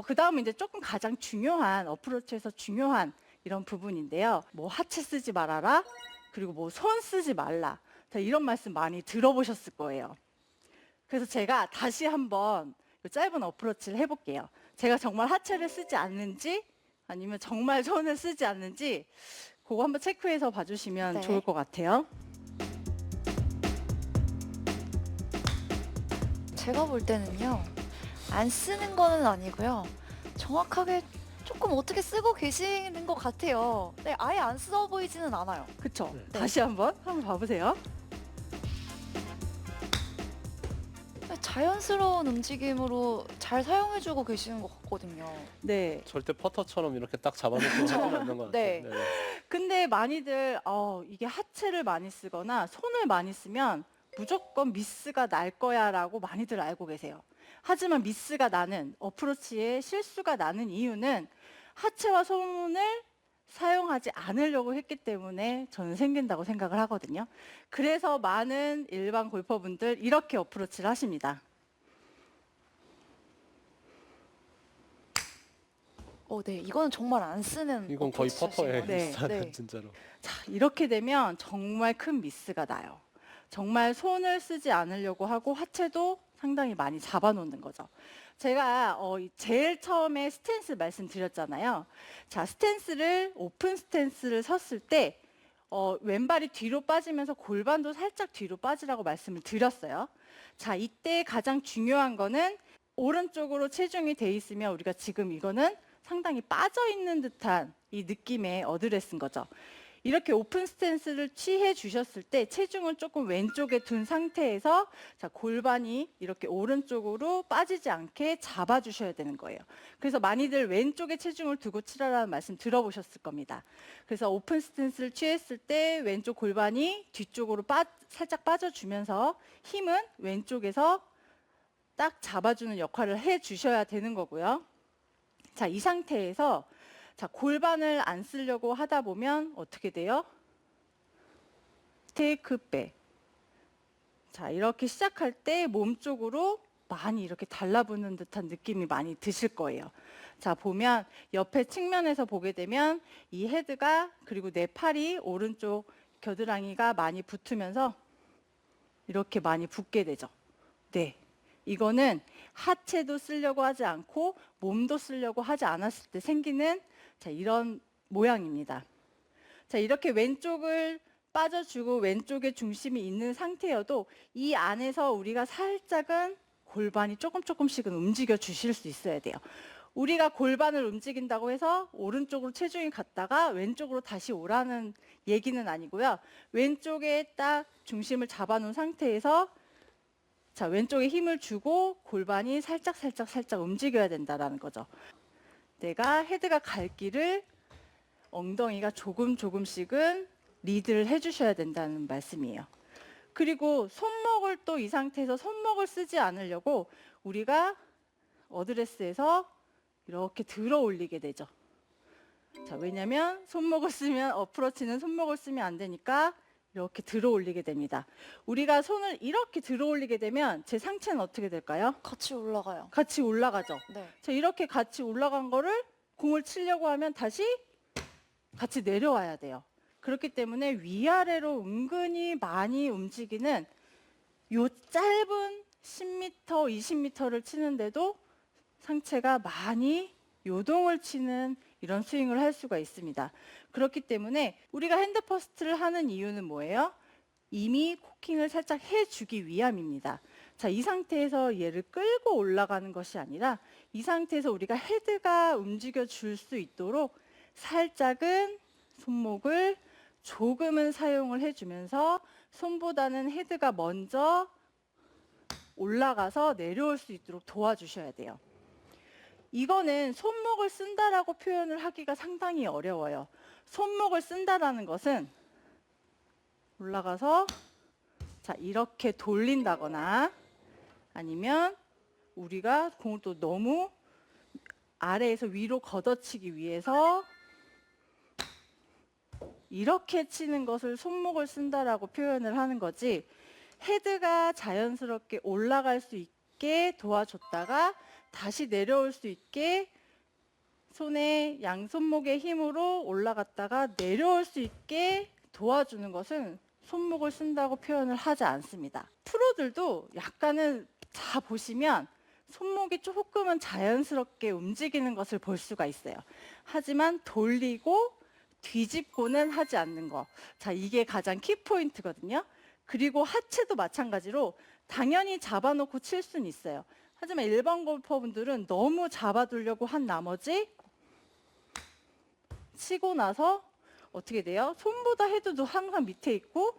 그 다음은 이제 조금 가장 중요한 어프로치에서 중요한 이런 부분인데요. 뭐 하체 쓰지 말아라. 그리고 뭐 손 쓰지 말라. 자, 이런 말씀 많이 들어보셨을 거예요. 그래서 제가 다시 한번 이 짧은 어프로치를 해볼게요. 제가 정말 하체를 쓰지 않는지 아니면 정말 손을 쓰지 않는지 그거 한번 체크해서 봐주시면 네. 좋을 것 같아요. 제가 볼 때는요, 안 쓰는 거는 아니고요. 정확하게 조금 어떻게 쓰고 계시는 것 같아요. 네, 아예 안 써 보이지는 않아요. 그쵸? 네. 다시 한번 봐보세요. 자연스러운 움직임으로 잘 사용해주고 계시는 것 같거든요. 네. 절대 퍼터처럼 이렇게 딱 잡아놓고 하진 않는 것 같아요. 네. 네. 근데 많이들 이게 하체를 많이 쓰거나 손을 많이 쓰면 무조건 미스가 날 거야라고 많이들 알고 계세요. 하지만 미스가 나는 어프로치에 실수가 나는 이유는 하체와 손을 사용하지 않으려고 했기 때문에 저는 생긴다고 생각을 하거든요. 그래서 많은 일반 골퍼분들 이렇게 어프로치를 하십니다. 네, 이거는 정말 안 쓰는 이건 거의 어프로치 퍼터에 하시는 것 같아요. 네. 비슷하네, 네. 진짜로. 자, 이렇게 되면 정말 큰 미스가 나요. 정말 손을 쓰지 않으려고 하고 하체도 상당히 많이 잡아놓는 거죠. 제가 제일 처음에 스탠스 말씀드렸잖아요. 자, 스탠스를 오픈 스탠스를 섰을 때 왼발이 뒤로 빠지면서 골반도 살짝 뒤로 빠지라고 말씀을 드렸어요. 자, 이때 가장 중요한 거는 오른쪽으로 체중이 돼 있으면 우리가 지금 이거는 상당히 빠져 있는 듯한 이 느낌의 어드레스인 거죠. 이렇게 오픈 스탠스를 취해 주셨을 때 체중을 조금 왼쪽에 둔 상태에서 자, 골반이 이렇게 오른쪽으로 빠지지 않게 잡아 주셔야 되는 거예요. 그래서 많이들 왼쪽에 체중을 두고 치라라는 말씀 들어보셨을 겁니다. 그래서 오픈 스탠스를 취했을 때 왼쪽 골반이 뒤쪽으로 살짝 빠져주면서 힘은 왼쪽에서 딱 잡아주는 역할을 해 주셔야 되는 거고요. 자, 이 상태에서 자, 골반을 안 쓰려고 하다 보면 어떻게 돼요? 테이크 백. 자, 이렇게 시작할 때 몸 쪽으로 많이 이렇게 달라붙는 듯한 느낌이 많이 드실 거예요. 자, 보면 옆에 측면에서 보게 되면 이 헤드가 그리고 내 팔이 오른쪽 겨드랑이가 많이 붙으면서 이렇게 많이 붙게 되죠. 네. 이거는 하체도 쓰려고 하지 않고 몸도 쓰려고 하지 않았을 때 생기는 자, 이런 모양입니다. 자, 이렇게 왼쪽을 빠져주고 왼쪽에 중심이 있는 상태여도 이 안에서 우리가 살짝은 골반이 조금씩은 움직여 주실 수 있어야 돼요. 우리가 골반을 움직인다고 해서 오른쪽으로 체중이 갔다가 왼쪽으로 다시 오라는 얘기는 아니고요. 왼쪽에 딱 중심을 잡아놓은 상태에서 자, 왼쪽에 힘을 주고 골반이 살짝 움직여야 된다는 거죠. 내가 헤드가 갈 길을 엉덩이가 조금씩은 리드를 해주셔야 된다는 말씀이에요. 그리고 손목을 또 이 상태에서 손목을 쓰지 않으려고 우리가 어드레스에서 이렇게 들어 올리게 되죠. 자, 왜냐면 손목을 쓰면 어프로치는 손목을 쓰면 안 되니까 이렇게 들어 올리게 됩니다. 우리가 손을 이렇게 들어 올리게 되면 제 상체는 어떻게 될까요? 같이 올라가요. 같이 올라가죠. 네. 자, 이렇게 같이 올라간 거를 공을 치려고 하면 다시 같이 내려와야 돼요. 그렇기 때문에 위아래로 은근히 많이 움직이는 요 짧은 10m, 20m를 치는데도 상체가 많이 요동을 치는 이런 스윙을 할 수가 있습니다. 그렇기 때문에 우리가 핸드 퍼스트를 하는 이유는 뭐예요? 이미 코킹을 살짝 해주기 위함입니다. 자, 이 상태에서 얘를 끌고 올라가는 것이 아니라 이 상태에서 우리가 헤드가 움직여 줄 수 있도록 살짝은 손목을 조금은 사용을 해주면서 손보다는 헤드가 먼저 올라가서 내려올 수 있도록 도와주셔야 돼요. 이거는 손목을 쓴다라고 표현을 하기가 상당히 어려워요. 손목을 쓴다라는 것은 올라가서 자, 이렇게 돌린다거나 아니면 우리가 공을 또 너무 아래에서 위로 걷어치기 위해서 이렇게 치는 것을 손목을 쓴다라고 표현을 하는 거지 헤드가 자연스럽게 올라갈 수 있게 도와줬다가 다시 내려올 수 있게 손의 양손목의 힘으로 올라갔다가 내려올 수 있게 도와주는 것은 손목을 쓴다고 표현을 하지 않습니다. 프로들도 약간은 자 보시면 손목이 조금은 자연스럽게 움직이는 것을 볼 수가 있어요. 하지만 돌리고 뒤집고는 하지 않는 거. 자, 이게 가장 키포인트거든요. 그리고 하체도 마찬가지로 당연히 잡아놓고 칠 수는 있어요. 하지만 일반 골퍼분들은 너무 잡아두려고 한 나머지 치고 나서 어떻게 돼요? 손보다 헤드도 항상 밑에 있고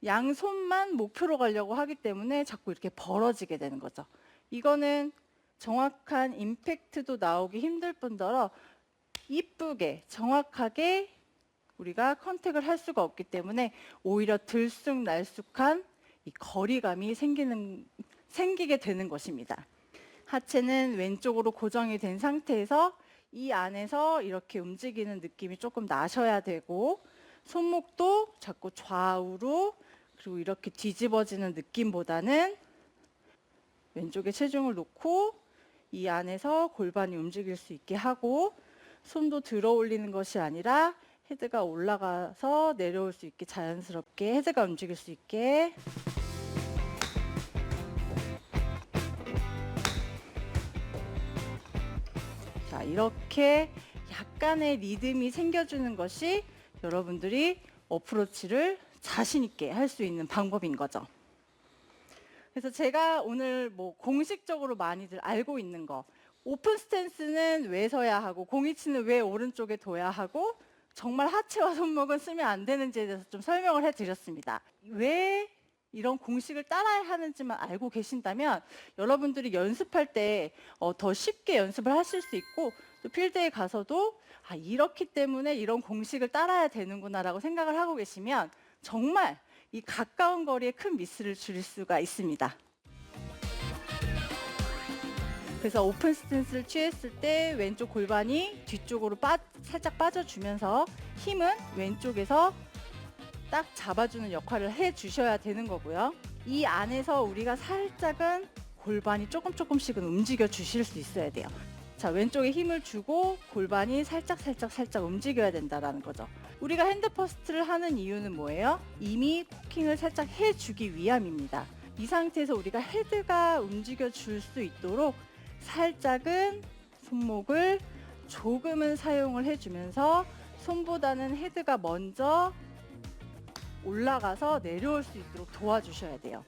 양손만 목표로 가려고 하기 때문에 자꾸 이렇게 벌어지게 되는 거죠. 이거는 정확한 임팩트도 나오기 힘들 뿐더러 이쁘게 정확하게 우리가 컨택을 할 수가 없기 때문에 오히려 들쑥날쑥한 이 거리감이 생기게 되는 것입니다. 하체는 왼쪽으로 고정이 된 상태에서 이 안에서 이렇게 움직이는 느낌이 조금 나셔야 되고 손목도 자꾸 좌우로 그리고 이렇게 뒤집어지는 느낌보다는 왼쪽에 체중을 놓고 이 안에서 골반이 움직일 수 있게 하고 손도 들어 올리는 것이 아니라 헤드가 올라가서 내려올 수 있게 자연스럽게 헤드가 움직일 수 있게 자, 이렇게 약간의 리듬이 생겨주는 것이 여러분들이 어프로치를 자신 있게 할 수 있는 방법인 거죠. 그래서 제가 오늘 뭐 공식적으로 많이들 알고 있는 거 오픈 스탠스는 왜 서야 하고 공이치는 왜 오른쪽에 둬야 하고 정말 하체와 손목은 쓰면 안 되는지에 대해서 좀 설명을 해드렸습니다. 왜 이런 공식을 따라야 하는지만 알고 계신다면 여러분들이 연습할 때 더 쉽게 연습을 하실 수 있고 또 필드에 가서도 이렇기 때문에 이런 공식을 따라야 되는구나라고 생각을 하고 계시면 정말 이 가까운 거리에 큰 미스를 줄일 수가 있습니다. 그래서 오픈 스탠스를 취했을 때 왼쪽 골반이 뒤쪽으로 살짝 빠져주면서 힘은 왼쪽에서 딱 잡아주는 역할을 해주셔야 되는 거고요. 이 안에서 우리가 살짝은 골반이 조금씩은 움직여 주실 수 있어야 돼요. 자, 왼쪽에 힘을 주고 골반이 살짝 움직여야 된다는 거죠. 우리가 핸드 퍼스트를 하는 이유는 뭐예요? 이미 코킹을 살짝 해주기 위함입니다. 이 상태에서 우리가 헤드가 움직여 줄 수 있도록 살짝은 손목을 조금은 사용을 해주면서 손보다는 헤드가 먼저 올라가서 내려올 수 있도록 도와주셔야 돼요.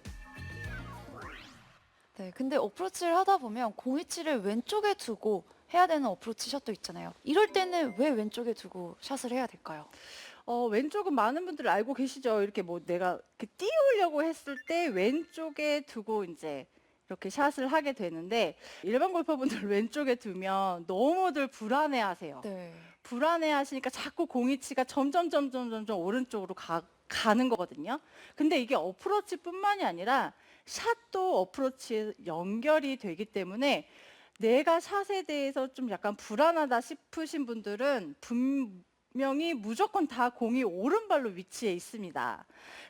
네, 근데 어프로치를 하다 보면 공이치를 왼쪽에 두고 해야 되는 어프로치 샷도 있잖아요. 이럴 때는 왜 왼쪽에 두고 샷을 해야 될까요? 왼쪽은 많은 분들 알고 계시죠? 이렇게 뭐 내가 이렇게 띄우려고 했을 때 왼쪽에 두고 이제 이렇게 샷을 하게 되는데 일반 골퍼분들 왼쪽에 두면 너무들 불안해하세요. 네. 불안해하시니까 자꾸 공이치가 점점 오른쪽으로 가는 거거든요. 근데 이게 어프로치뿐만이 아니라 샷도 어프로치에 연결이 되기 때문에 내가 샷에 대해서 좀 약간 불안하다 싶으신 분들은 분명히 무조건 다 공이 오른발로 위치해 있습니다.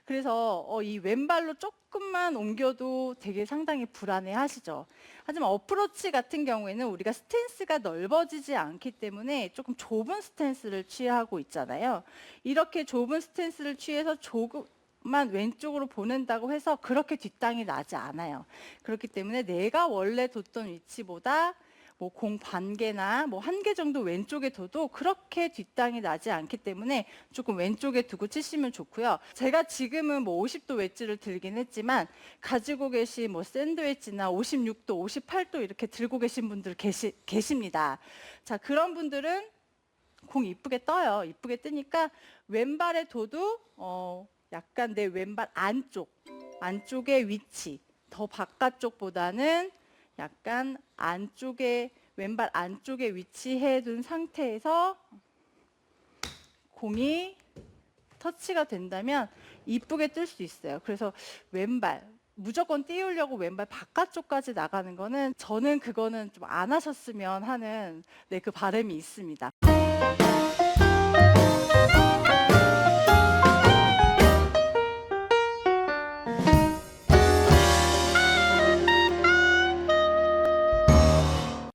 그래서 이 왼발로 조금만 옮겨도 되게 상당히 불안해 하시죠. 하지만 어프로치 같은 경우에는 우리가 스탠스가 넓어지지 않기 때문에 조금 좁은 스탠스를 취하고 있잖아요. 이렇게 좁은 스탠스를 취해서 조금만 왼쪽으로 보낸다고 해서 그렇게 뒷땅이 나지 않아요. 그렇기 때문에 내가 원래 뒀던 위치보다 뭐 공 반 개나 뭐 한 개 정도 왼쪽에 둬도 그렇게 뒷땅이 나지 않기 때문에 조금 왼쪽에 두고 치시면 좋고요. 제가 지금은 뭐 50도 웨지를 들긴 했지만 가지고 계신 뭐 샌드 웨지나 56도, 58도 이렇게 들고 계신 분들 계십니다. 자, 그런 분들은 공 이쁘게 떠요. 이쁘게 뜨니까 왼발에 둬도 약간 내 왼발 안쪽의 위치, 더 바깥쪽보다는 약간 왼발 안쪽에 위치해 둔 상태에서 공이 터치가 된다면 이쁘게 뜰 수 있어요. 그래서 무조건 띄우려고 왼발 바깥쪽까지 나가는 거는 저는 그거는 좀 안 하셨으면 하는 그 바람이 있습니다.